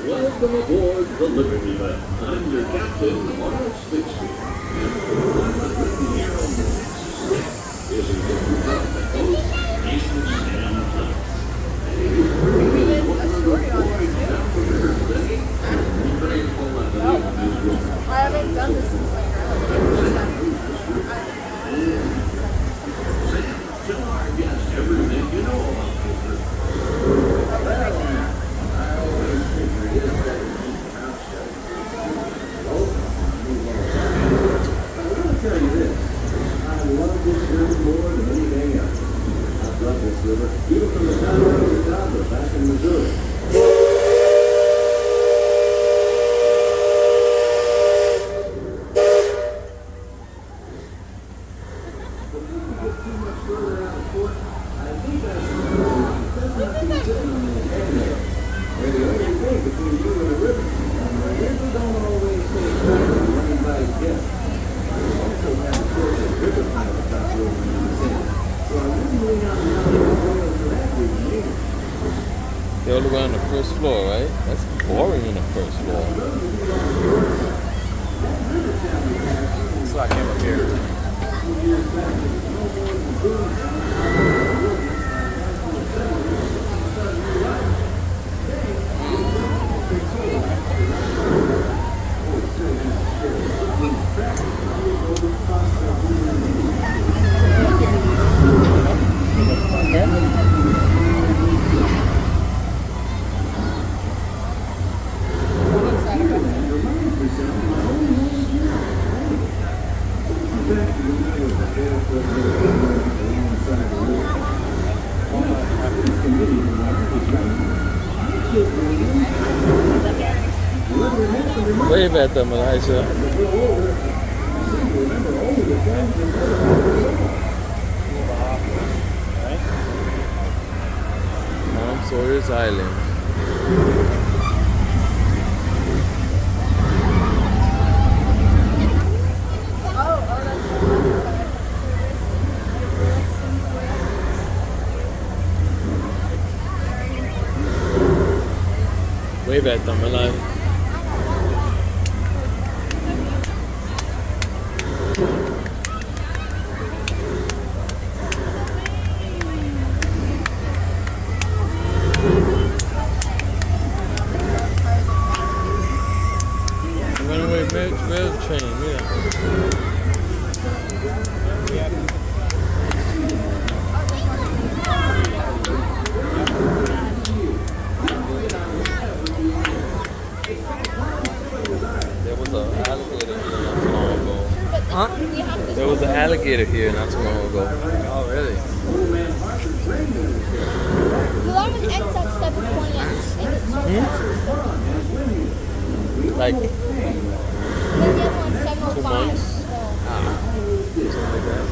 Welcome aboard the Liberty Bell. I'm your captain, Lawrence Fixby. Is a different of the coast, Jason Sam I haven't done this since like tell our guests everything you know about I always figured it is better to keep your mouth shut. I will tell you this. I love this river more than anything else. I've loved this river, even from the time I was a toddler back in Missouri. They only go on the first floor, right? That's boring in the first floor. So I came up here. Wave at them, Elijah. Mount Sawyer's Island. Wave at them, Elijah. Runaway rail train, yeah. There was an alligator here not too long ago. Oh, really? the line ends at 7:20. Like, And then the other one's 7:05. something like that.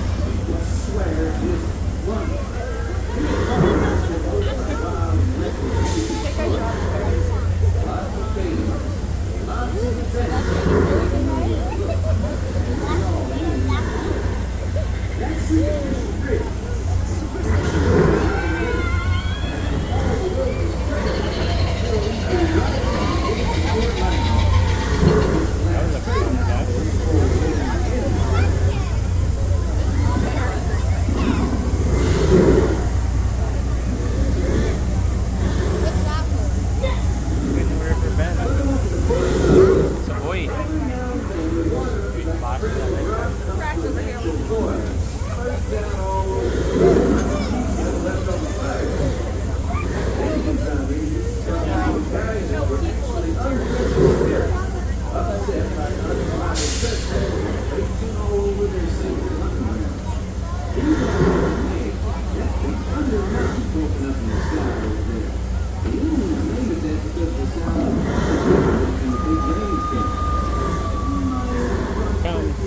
Come.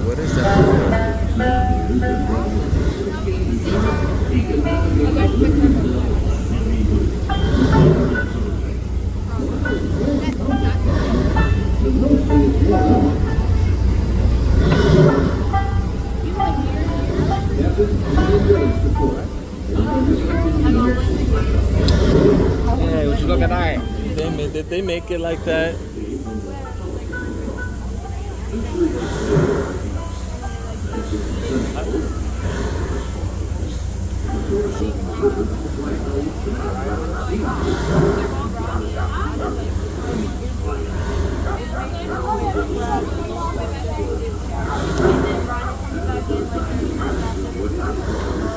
What is that? Hey, what you looking at? Did they make it like that? Thank you.